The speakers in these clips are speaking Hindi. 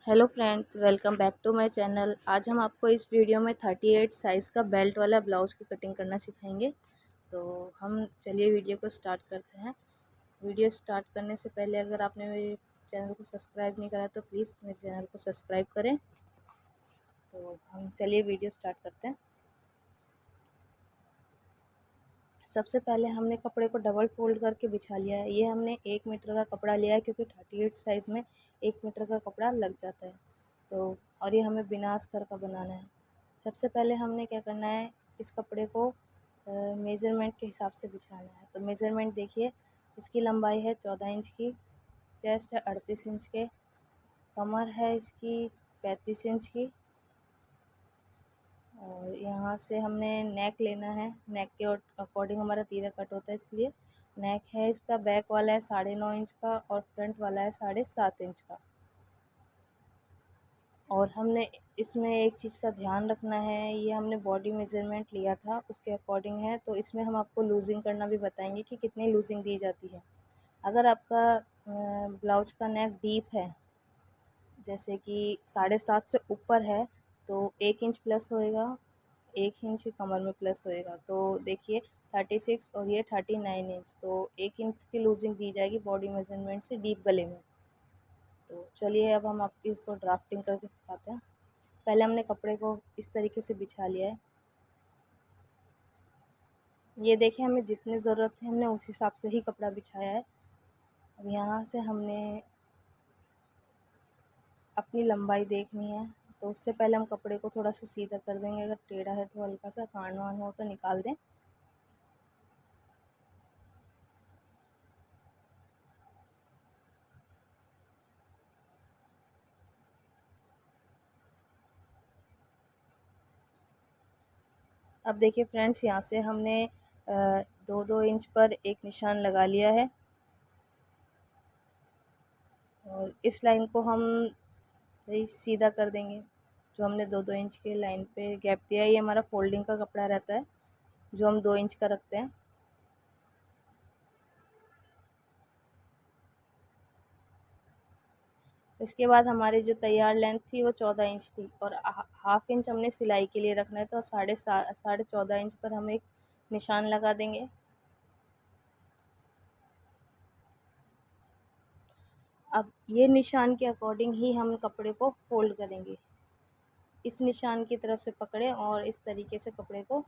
Hello friends, welcome back to my channel. आज हम आपको इस वीडियो में 38 साइज़ का बेल्ट वाला ब्लाउज़ की कटिंग करना सिखाएंगे। तो हम चलिए वीडियो को स्टार्ट करते हैं। वीडियो स्टार्ट करने से पहले अगर आपने मेरे चैनल को सब्सक्राइब नहीं करा तो प्लीज़ मेरे चैनल को सब्सक्राइब करें। तो हम चलिए वीडियो स्टार्ट करते हैं। सबसे पहले हमने कपड़े को डबल फोल्ड करके बिछा लिया है। ये हमने 1 मीटर का कपड़ा लिया है क्योंकि 38 साइज़ में 1 मीटर का कपड़ा लग जाता है। तो और ये हमें बिना अस्तर का बनाना है। सबसे पहले हमने क्या करना है, इस कपड़े को मेज़रमेंट के हिसाब से बिछाना है। तो मेज़रमेंट देखिए, इसकी लंबाई है 14 इंच की, चेस्ट है 38 इंच के, कमर है इसकी 35 इंच की, और यहाँ से हमने नेक लेना है। नेक के अकॉर्डिंग हमारा तीरा कट होता है, इसलिए नेक है इसका बैक वाला है 9.5 इंच का और फ्रंट वाला है 7.5 इंच का। और हमने इसमें एक चीज़ का ध्यान रखना है, ये हमने बॉडी मेज़रमेंट लिया था उसके अकॉर्डिंग है, तो इसमें हम आपको लूज़िंग करना भी बताएंगे कि कितनी लूज़िंग दी जाती है। अगर आपका ब्लाउज का नेक डीप है, जैसे कि 7.5 से ऊपर है, तो 1 इंच प्लस होएगा, 1 इंच कमर में प्लस होएगा। तो देखिए 36 और ये 39 इंच, तो 1 इंच की लूज़िंग दी जाएगी बॉडी मेज़रमेंट से डीप गले में। तो चलिए अब हम आपकी इसको ड्राफ्टिंग करके सिखाते हैं। पहले हमने कपड़े को इस तरीके से बिछा लिया है। ये देखिए, हमें जितनी ज़रूरत है हमने उस हिसाब से ही कपड़ा बिछाया है। अब यहाँ से हमने अपनी लंबाई देखनी है, तो उससे पहले हम कपड़े को थोड़ा सा सीधा कर देंगे। अगर टेढ़ा है तो हल्का सा कान वान हो तो निकाल दें। अब देखिए फ्रेंड्स, यहाँ से हमने 2-2 इंच पर एक निशान लगा लिया है, और इस लाइन को हम वही सीधा कर देंगे। जो हमने 2-2 इंच के लाइन पे गैप दिया है, ये हमारा फोल्डिंग का कपड़ा रहता है जो हम 2 इंच का रखते हैं। इसके बाद हमारी जो तैयार लेंथ थी वो 14 इंच थी, और हाफ इंच हमने सिलाई के लिए रखना है, तो 14.5 इंच पर हम एक निशान लगा देंगे। अब ये निशान के अकॉर्डिंग ही हम कपड़े को फोल्ड करेंगे। इस निशान की तरफ से पकड़ें और इस तरीके से कपड़े को,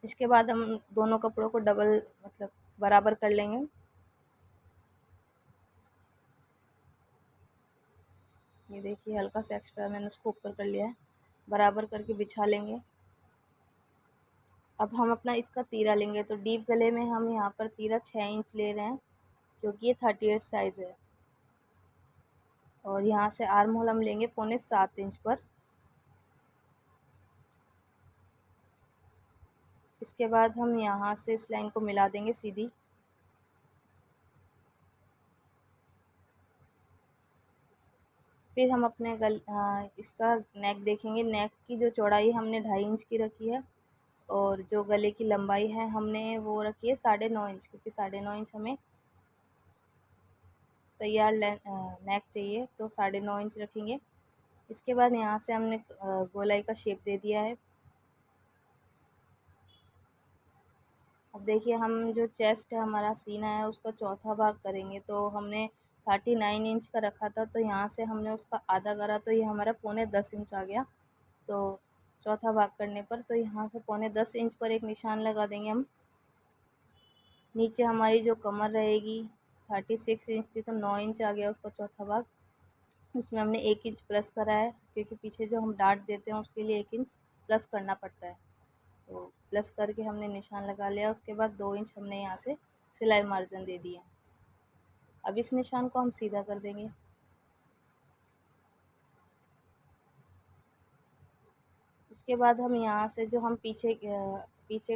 इसके बाद हम दोनों कपड़ों को डबल मतलब बराबर कर लेंगे। ये देखिए, हल्का सा एक्स्ट्रा मैंने उसको ऊपर कर लिया है, बराबर करके बिछा लेंगे। अब हम अपना इसका तीरा लेंगे, तो डीप गले में हम यहाँ पर तीरा 6 इंच ले रहे हैं क्योंकि ये 38 साइज़ है। और यहाँ से आर्म होल हम लेंगे 6.25 इंच पर। इसके बाद हम यहाँ से इस लाइन को मिला देंगे सीधी। फिर हम अपने इसका नेक देखेंगे। नेक की जो चौड़ाई हमने 2.5 इंच की रखी है, और जो गले की लंबाई है हमने वो रखी है 9.5 इंच, क्योंकि 9.5 इंच हमें तैयार नेक चाहिए, तो 9.5 इंच रखेंगे। इसके बाद यहाँ से हमने गोलाई का शेप दे दिया है। अब देखिए, हम जो चेस्ट है, हमारा सीना है, उसका चौथा भाग करेंगे। तो हमने 39 इंच का रखा था, तो यहाँ से हमने उसका आधा करा, तो ये हमारा 9.25 इंच आ गया। तो चौथा भाग करने पर, तो यहाँ से 9.25 इंच पर एक निशान लगा देंगे हम। नीचे हमारी जो कमर रहेगी 36 इंच थी, तो 9 इंच आ गया उसका चौथा भाग। उसमें हमने 1 इंच प्लस करा है, क्योंकि पीछे जो हम डार्ट देते हैं उसके लिए 1 इंच प्लस करना पड़ता है। तो प्लस करके हमने निशान लगा लिया। उसके बाद 2 इंच हमने यहाँ से सिलाई मार्जिन दे दिया। अब इस निशान को हम सीधा कर देंगे। इसके बाद हम यहाँ से जो हम पीछे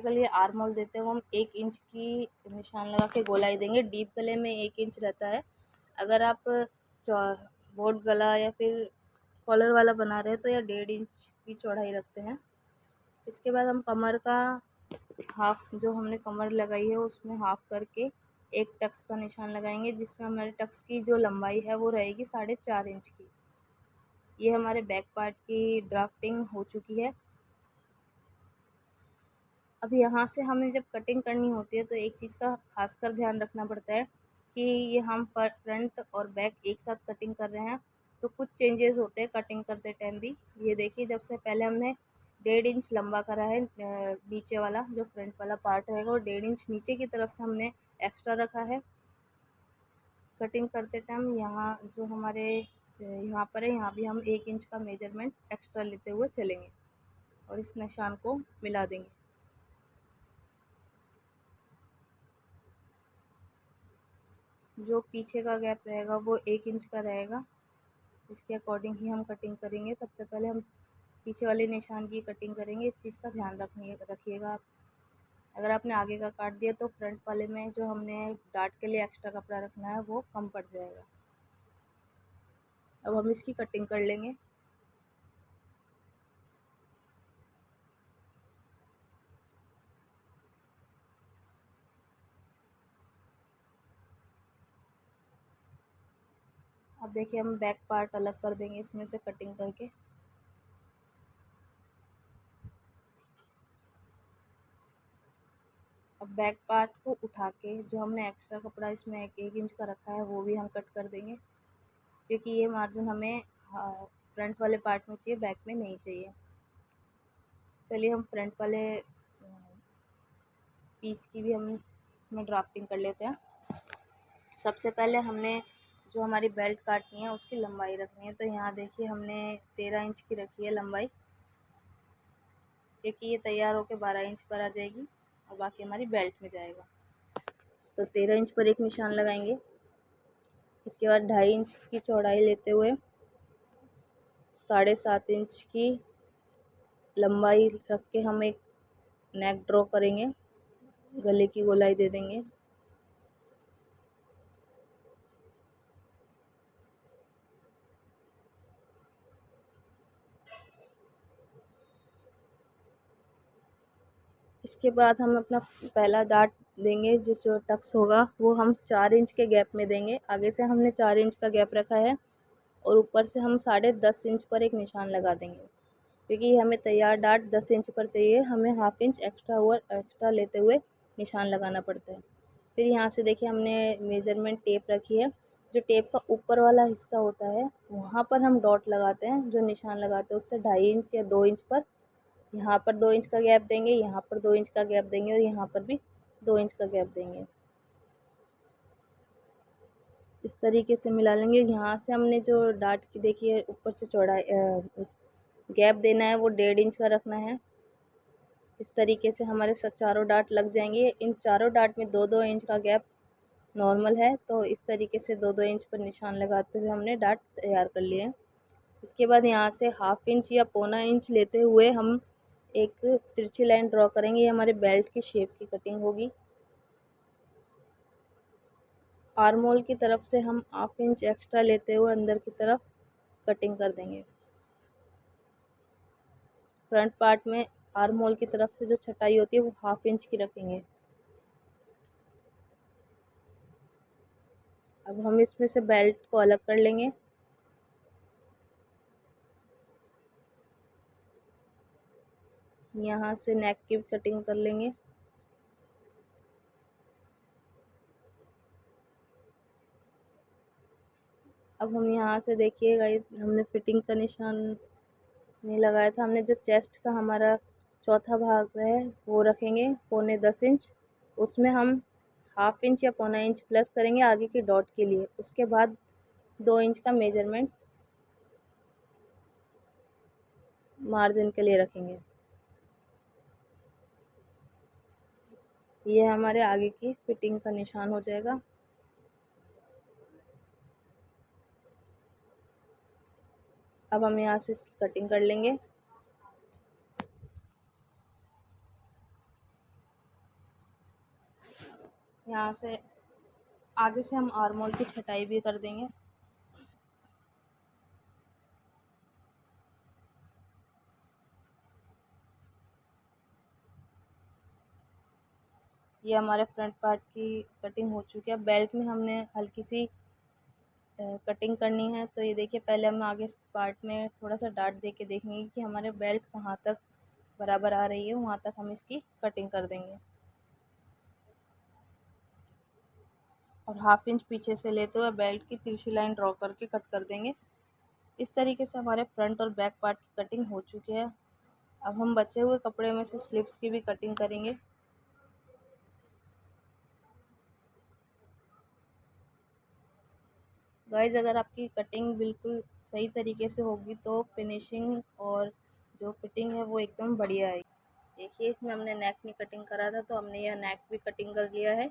के लिए आर्म होल देते हैं, वो हम 1 इंच की निशान लगा के गोलाई देंगे। डीप गले में 1 इंच रहता है। अगर आप बोट गला या फिर कॉलर वाला बना रहे हैं तो या 1.5 इंच की चौड़ाई रखते हैं। इसके बाद हम कमर का हाफ, जो हमने कमर लगाई है उसमें हाफ करके एक टक्स का निशान लगाएंगे, जिसमें हमारे टक्स की जो लंबाई है वो रहेगी 4.5 इंच की। ये हमारे बैक पार्ट की ड्राफ्टिंग हो चुकी है। अब यहाँ से हमें जब कटिंग करनी होती है तो एक चीज़ का खासकर ध्यान रखना पड़ता है कि ये हम फ्रंट और बैक एक साथ कटिंग कर रहे हैं, तो कुछ चेंजेस होते हैं कटिंग करते टाइम भी। ये देखिए, जब से पहले हमने 1.5 इंच लंबा करा है, नीचे वाला जो फ्रंट वाला पार्ट रहेगा वो 1.5 इंच नीचे की तरफ से हमने एक्स्ट्रा रखा है। कटिंग करते टाइम यहाँ जो हमारे यहाँ पर है, यहाँ भी हम 1 इंच का मेजरमेंट एक्स्ट्रा लेते हुए चलेंगे और इस निशान को मिला देंगे। जो पीछे का गैप रहेगा वो 1 इंच का रहेगा, इसके अकॉर्डिंग ही हम कटिंग करेंगे। सबसे पहले हम पीछे वाले निशान की कटिंग करेंगे, इस चीज़ का ध्यान रखिएगा आप। अगर आपने आगे का काट दिया तो फ्रंट वाले में जो हमने डार्ट के लिए एक्स्ट्रा कपड़ा रखना है वो कम पड़ जाएगा। अब हम इसकी कटिंग कर लेंगे। अब देखिए, हम बैक पार्ट अलग कर देंगे इसमें से कटिंग करके। अब बैक पार्ट को उठा के जो हमने एक्स्ट्रा कपड़ा इसमें 1 इंच का रखा है वो भी हम कट कर देंगे, क्योंकि ये मार्जिन हमें फ्रंट वाले पार्ट में चाहिए, बैक में नहीं चाहिए। चलिए हम फ्रंट वाले पीस की भी हम इसमें ड्राफ्टिंग कर लेते हैं। सबसे पहले हमने जो हमारी बेल्ट काटनी है उसकी लंबाई रखनी है, तो यहाँ देखिए हमने 13 इंच की रखी है लंबाई, क्योंकि ये तैयार होकर 12 इंच पर आ जाएगी और बाकी हमारी बेल्ट में जाएगा। तो 13 इंच पर एक निशान लगाएंगे। इसके बाद 2.5 इंच की चौड़ाई लेते हुए 7.5 इंच की लंबाई रख के हम एक नेक ड्रॉ करेंगे, गले की गोलाई दे देंगे। इसके बाद हम अपना पहला डार्ट देंगे, जो टक्स होगा वो हम 4 इंच के गैप में देंगे। आगे से हमने 4 इंच का गैप रखा है और ऊपर से हम 10.5 इंच पर एक निशान लगा देंगे, क्योंकि हमें तैयार डार्ट 10 इंच पर चाहिए, हमें हाफ इंच एक्स्ट्रा लेते हुए निशान लगाना पड़ता है। फिर यहाँ से देखिए हमने मेजरमेंट टेप रखी है, जो टेप का ऊपर वाला हिस्सा होता है वहाँ पर हम डॉट लगाते हैं, जो निशान लगाते हैं उससे 2.5 इंच या 2 इंच पर। यहाँ पर 2 इंच का गैप देंगे, यहाँ पर 2 इंच का गैप देंगे और यहाँ पर भी 2 इंच का गैप देंगे। इस तरीके से मिला लेंगे। यहाँ से हमने जो डार्ट की देखिए ऊपर से चौड़ाई गैप देना है वो 1.5 इंच का रखना है। इस तरीके से हमारे चारों डार्ट लग जाएंगे। इन चारों डार्ट में 2-2 इंच का गैप नॉर्मल है, तो इस तरीके से 2-2 इंच पर निशान लगाते हुए हमने डार्ट तैयार कर लिए। इसके बाद यहाँ से हाफ इंच या पौना इंच लेते हुए हम एक तिरछी लाइन ड्रॉ करेंगे, ये हमारे बेल्ट की शेप की कटिंग होगी। आर्म होल की तरफ से हम हाफ इंच एक्स्ट्रा लेते हुए अंदर की तरफ कटिंग कर देंगे। फ्रंट पार्ट में आर्म होल की तरफ से जो छटाई होती है वो हाफ इंच की रखेंगे। अब हम इसमें से बेल्ट को अलग कर लेंगे। यहाँ से नेक की कटिंग कर लेंगे। अब हम यहाँ से देखिएगा, हमने फिटिंग का निशान नहीं लगाया था। हमने जो चेस्ट का हमारा चौथा भाग है वो रखेंगे 9.25 इंच, उसमें हम हाफ इंच या पौना इंच प्लस करेंगे आगे की डॉट के लिए। उसके बाद 2 इंच का मेजरमेंट मार्जिन के लिए रखेंगे। ये हमारे आगे की फिटिंग का निशान हो जाएगा। अब हम यहाँ से इसकी कटिंग कर लेंगे। यहाँ से आगे से हम आर्म होल की छटाई भी कर देंगे। ये हमारे फ्रंट पार्ट की कटिंग हो चुकी है। बेल्ट में हमने हल्की सी कटिंग करनी है। तो ये देखिए, पहले हम आगे इस पार्ट में थोड़ा सा डाट दे के देखेंगे कि हमारे बेल्ट कहाँ तक बराबर आ रही है, वहाँ तक हम इसकी कटिंग कर देंगे। और हाफ इंच पीछे से लेते हुए बेल्ट की तिरछी लाइन ड्रॉ करके कट कर देंगे। इस तरीके से हमारे फ्रंट और बैक पार्ट की कटिंग हो चुकी है। अब हम बचे हुए कपड़े में से स्लीव्स की भी कटिंग करेंगे। गाइस, अगर आपकी कटिंग बिल्कुल सही तरीके से होगी तो फिनिशिंग और जो फिटिंग है वो एकदम बढ़िया आएगी। देखिए, इसमें हमने नेक में कटिंग करा था तो हमने यह नेक भी कटिंग कर लिया है।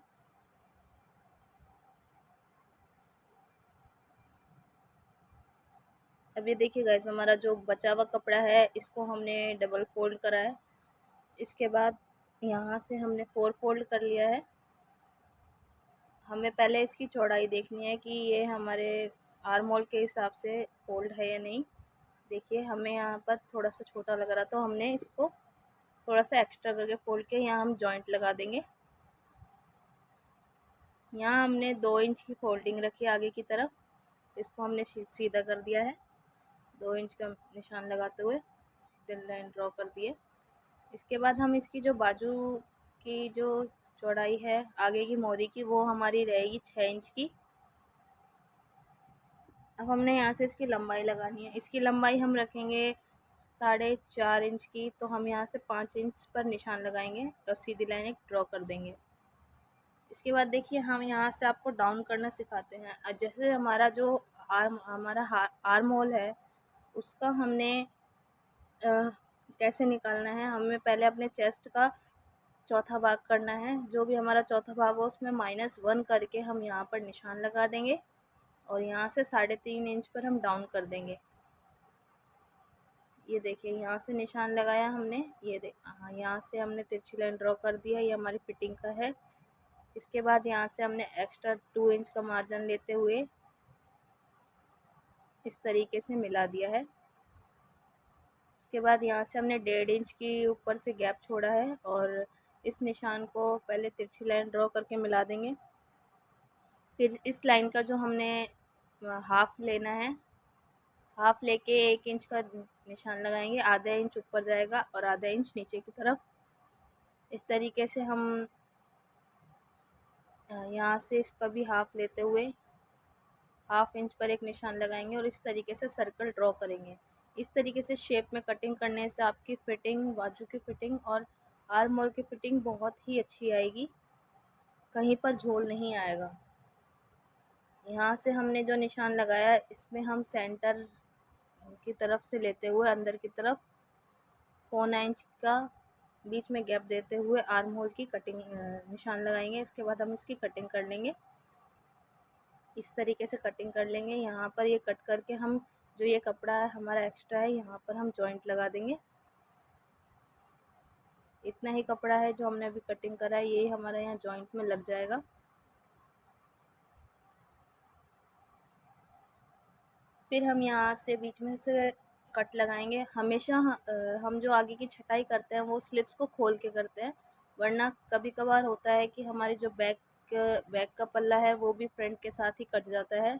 अब ये देखिए गाइस, हमारा जो बचा हुआ कपड़ा है इसको हमने डबल फोल्ड करा है। इसके बाद यहाँ से हमने 4 फोल्ड कर लिया है। हमें पहले इसकी चौड़ाई देखनी है कि ये हमारे आर्म होल के हिसाब से फोल्ड है या नहीं। देखिए, हमें यहाँ पर थोड़ा सा छोटा लग रहा तो हमने इसको थोड़ा सा एक्स्ट्रा करके फोल्ड के यहाँ हम जॉइंट लगा देंगे। यहाँ हमने 2 इंच की फोल्डिंग रखी आगे की तरफ, इसको हमने सीधा कर दिया है। 2 इंच का निशान लगाते हुए सीधे लाइन ड्रॉ कर दिए। इसके बाद हम इसकी जो बाजू की जो चौड़ाई है आगे की मोरी की, वो हमारी रहेगी 6 इंच की। अब हमने यहाँ से इसकी लंबाई लगानी है। इसकी लंबाई हम रखेंगे 4.5 इंच की। तो हम यहाँ से 5 इंच पर निशान लगाएंगे और सीधी लाइन एक ड्रॉ कर देंगे। इसके बाद देखिए, हम यहाँ से आपको डाउन करना सिखाते हैं। जैसे हमारा जो हमारा आर्म होल है उसका हमने कैसे निकालना है। हमें पहले अपने चेस्ट का चौथा भाग करना है। जो भी हमारा चौथा भाग हो उसमें -1 करके हम यहाँ पर निशान लगा देंगे और यहाँ से 3.5 इंच पर हम डाउन कर देंगे। ये देखिए, यहाँ से निशान लगाया हमने, ये हाँ, यहाँ से हमने तिरछी लाइन ड्रॉ कर दिया। ये हमारी फिटिंग का है। इसके बाद यहाँ से हमने एक्स्ट्रा 2 इंच का मार्जिन लेते हुए इस तरीके से मिला दिया है। इसके बाद यहाँ से हमने 1.5 इंच की ऊपर से गैप छोड़ा है और इस निशान को पहले तिरछी लाइन ड्रॉ करके मिला देंगे। फिर इस लाइन का जो हमने हाफ लेना है, हाफ लेके 1 इंच का निशान लगाएंगे। आधा इंच ऊपर जाएगा और आधा इंच नीचे की तरफ। इस तरीके से हम यहाँ से इसका भी हाफ लेते हुए हाफ इंच पर एक निशान लगाएंगे और इस तरीके से सर्कल ड्रॉ करेंगे। इस तरीके से शेप में कटिंग करने से आपकी फिटिंग, बाजू की फिटिंग और आर्म होल की फिटिंग बहुत ही अच्छी आएगी, कहीं पर झोल नहीं आएगा। यहाँ से हमने जो निशान लगाया इसमें हम सेंटर की तरफ से लेते हुए अंदर की तरफ 1/4 इंच का बीच में गैप देते हुए आर्म होल की कटिंग निशान लगाएंगे। इसके बाद हम इसकी कटिंग कर लेंगे। इस तरीके से कटिंग कर लेंगे। यहाँ पर ये कट करके हम जो ये कपड़ा है हमारा एक्स्ट्रा है, यहाँ पर हम जॉइंट लगा देंगे। इतना ही कपड़ा है जो हमने अभी कटिंग करा है, यही हमारा यहाँ जॉइंट में लग जाएगा। फिर हम यहाँ से बीच में से कट लगाएंगे। हमेशा हम जो आगे की छटाई करते हैं वो स्लिप्स को खोल के करते हैं, वरना कभी कभार होता है कि हमारी जो बैक का पल्ला है वो भी फ्रंट के साथ ही कट जाता है।